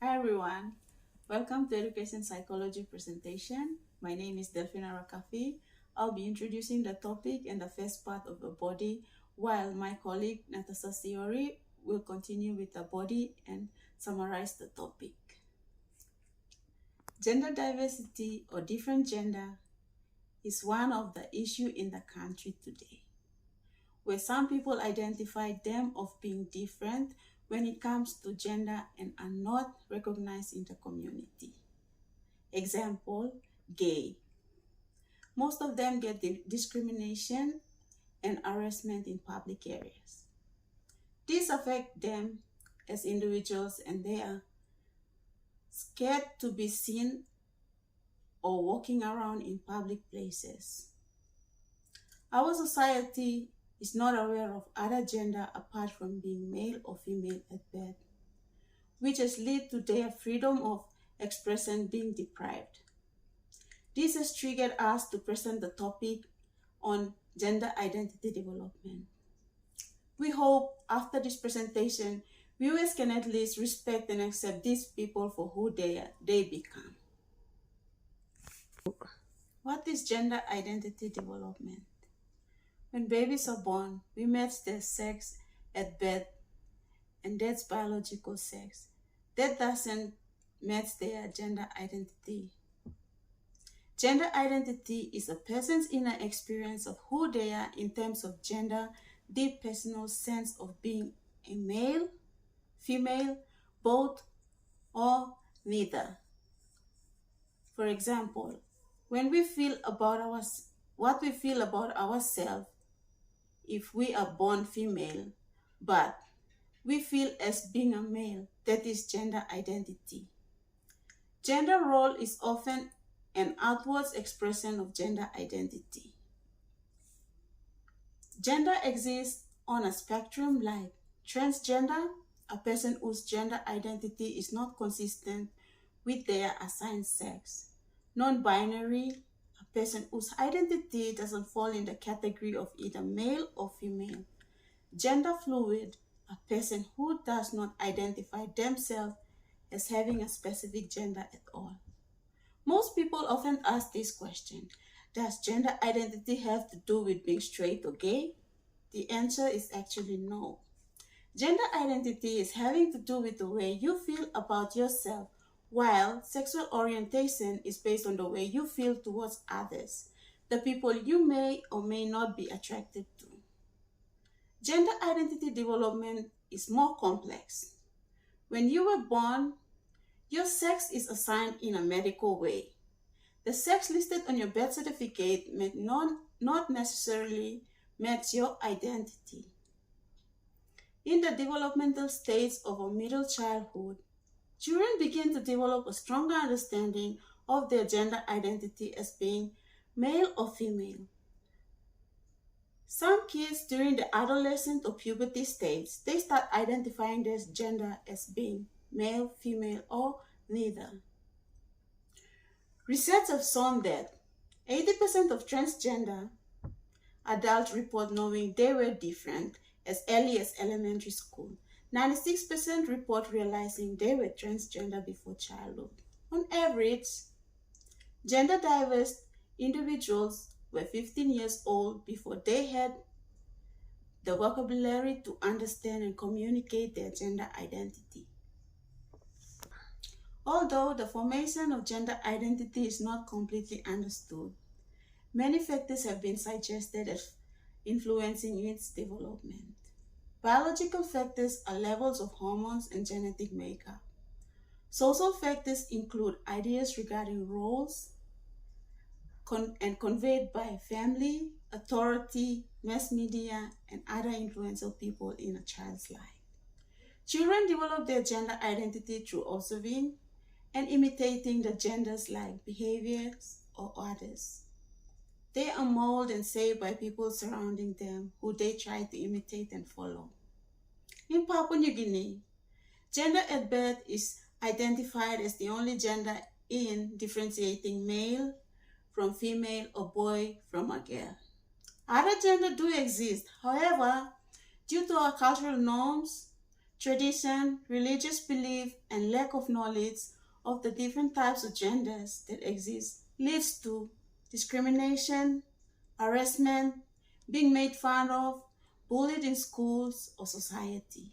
Hi everyone, welcome to Education Psychology presentation. My name is Delfina Wrakafie. I'll be introducing the topic and the first part of the body, while my colleague Natasha Shiori will continue with the body and summarize the topic. Gender diversity or different gender is one of the issues in the country today, where some people identify them of being different when it comes to gender and are not recognized in the community. Example, gay. Most of them get discrimination and harassment in public areas. These affect them as individuals and they are scared to be seen or walking around in public places. Our society is not aware of other gender apart from being male or female at birth, which has led to their freedom of expression being deprived. This has triggered us to present the topic on gender identity development. We hope after this presentation, viewers can at least respect and accept these people for who they become. What is gender identity development? When babies are born, we match their sex at birth, and that's biological sex. That doesn't match their gender identity. Gender identity is a person's inner experience of who they are in terms of gender, deep personal sense of being a male, female, both, or neither. For example, when we feel about what we feel about ourselves, if we are born female, but we feel as being a male, that is gender identity. Gender role is often an outward expression of gender identity. Gender exists on a spectrum like transgender, a person whose gender identity is not consistent with their assigned sex. Non-binary, a person whose identity doesn't fall in the category of either male or female. Gender fluid, a person who does not identify themselves as having a specific gender at all. Most people often ask this question: does gender identity have to do with being straight or gay? The answer is actually no. Gender identity is having to do with the way you feel about yourself, while sexual orientation is based on the way you feel towards others, the people you may or may not be attracted to. Gender identity development is more complex. When you were born, your sex is assigned in a medical way. The sex listed on your birth certificate may not necessarily match your identity. In the developmental stage of a middle childhood, children begin to develop a stronger understanding of their gender identity as being male or female. Some kids during the adolescent or puberty stage, they start identifying their gender as being male, female, or neither. Research have shown that 80% of transgender adults report knowing they were different as early as elementary school. 96% report realizing they were transgender before childhood. On average, gender diverse individuals were 15 years old before they had the vocabulary to understand and communicate their gender identity. Although the formation of gender identity is not completely understood, many factors have been suggested as influencing its development. Biological factors are levels of hormones and genetic makeup. Social factors include ideas regarding roles and conveyed by family, authority, mass media, and other influential people in a child's life. Children develop their gender identity through observing and imitating the genders-like behaviors or others. They are molded and shaped by people surrounding them who they try to imitate and follow. In Papua New Guinea, gender at birth is identified as the only gender in differentiating male from female or boy from a girl. Other genders do exist. However, due to our cultural norms, Tradition, religious belief, and lack of knowledge of the different types of genders that exist leads to discrimination, harassment, being made fun of, bullied in schools or society.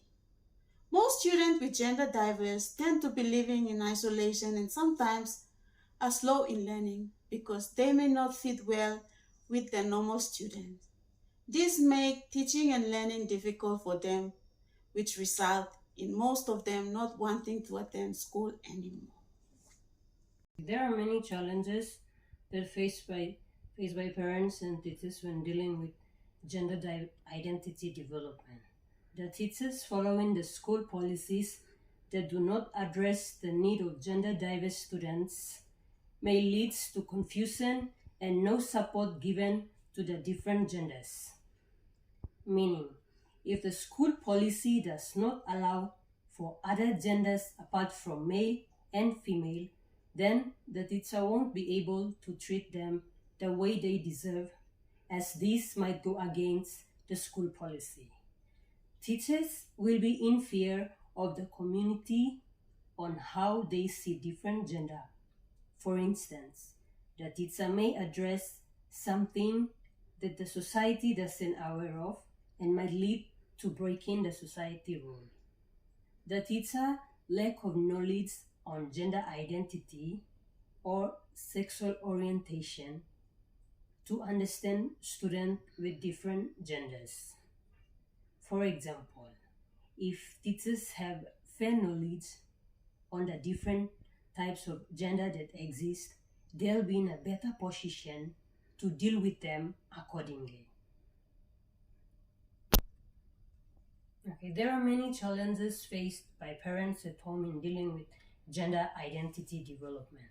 Most students with gender diverse tend to be living in isolation and sometimes are slow in learning because they may not fit well with their normal students. This makes teaching and learning difficult for them, which result in most of them not wanting to attend school anymore. There are many challenges that faced by parents and teachers when dealing with identity development. The teachers following the school policies that do not address the need of gender diverse students may lead to confusion and no support given to the different genders. Meaning, if the school policy does not allow for other genders apart from male and female, then the teacher won't be able to treat them the way they deserve, as this might go against the school policy. Teachers will be in fear of the community on how they see different gender. For instance, the teacher may address something that the society doesn't aware of and might lead to breaking the society rule. The teacher lack of knowledge on gender identity or sexual orientation to understand students with different genders. For example, if teachers have fair knowledge on the different types of gender that exist, they'll be in a better position to deal with them accordingly. Okay, there are many challenges faced by parents at home in dealing with gender identity development.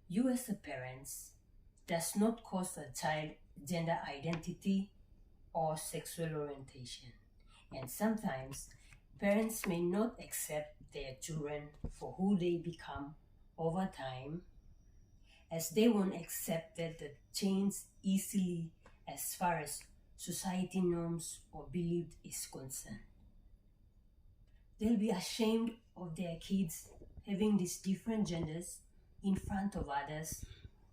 You as a parent does not cause a child gender identity or sexual orientation. And sometimes parents may not accept their children for who they become over time, as they won't accept that the change easily as far as society norms or belief is concerned. They'll be ashamed of their kids having these different genders in front of others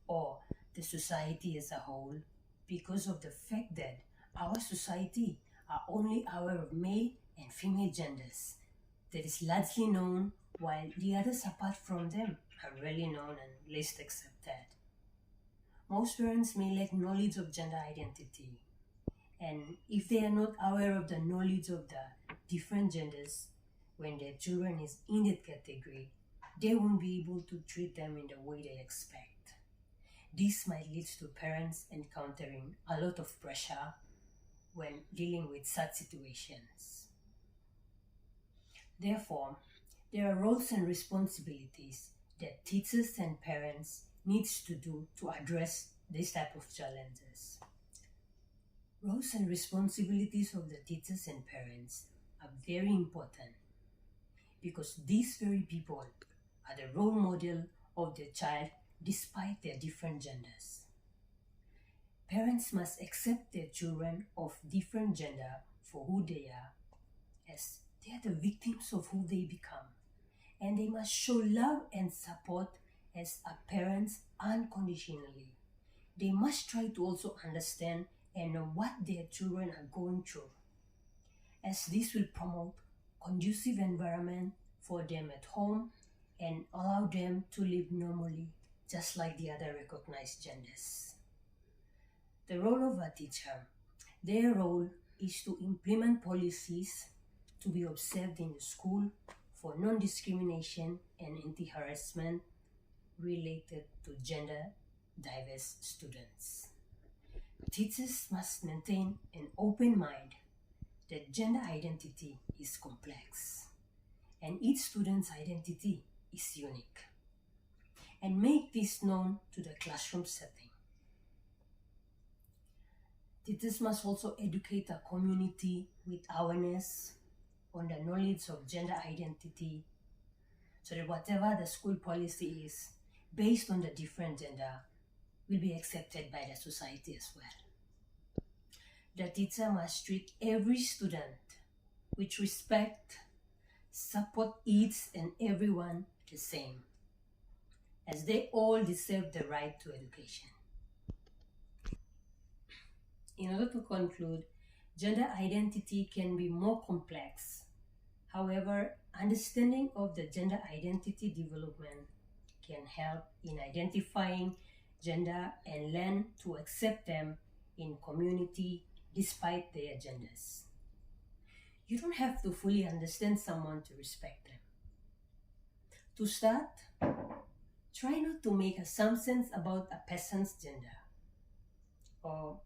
or the society as a whole because of the fact that our society are only aware of male and female genders. That is largely known, while the others apart from them are rarely known and least accepted. Most parents may lack knowledge of gender identity, and if they are not aware of the knowledge of the different genders when their children is in that category, they won't be able to treat them in the way they expect. This might lead to parents encountering a lot of pressure when dealing with such situations. Therefore, there are roles and responsibilities that teachers and parents needs to do to address this type of challenges. Roles and responsibilities of the teachers and parents are very important because these very people are the role model of the child despite their different genders. Parents must accept their children of different gender for who they are, as they are the victims of who they become. And they must show love and support as a parents unconditionally. They must try to also understand and know what their children are going through, as this will promote conducive environment for them at home and allow them to live normally, just like the other recognized genders. The role of a teacher. Their role is to implement policies to be observed in the school for non-discrimination and anti-harassment related to gender diverse students. Teachers must maintain an open mind that gender identity is complex and each student's identity is unique, and make this known to the classroom setting. Teachers must also educate the community with awareness on the knowledge of gender identity so that whatever the school policy is based on the different gender will be accepted by the society as well. The teacher must treat every student with respect support each and everyone the same, as they all deserve the right to education. In order to conclude, gender identity can be more complex. However, understanding of the gender identity development can help in identifying gender and learn to accept them in community despite their genders. You don't have to fully understand someone to respect them. To start, try not to make assumptions about a person's gender, or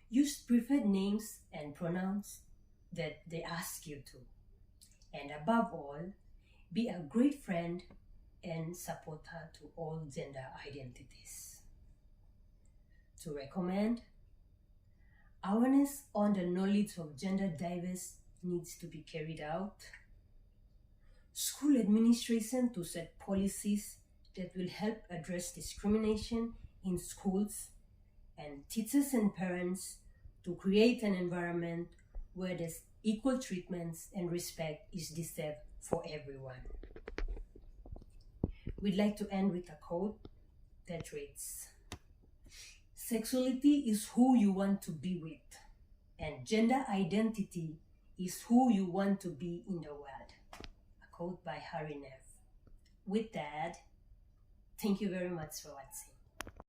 use preferred names and pronouns that they ask you to. And above all, be a great friend and supporter to all gender identities. To recommend, awareness on the knowledge of gender diverse needs to be carried out. School administration to set policies that will help address discrimination in schools, and teachers and parents to create an environment where there's equal treatments and respect is deserved for everyone. We'd like to end with a quote that reads, "Sexuality is who you want to be with, and gender identity is who you want to be in the world." A quote by Harry Neff. With that, thank you very much for watching.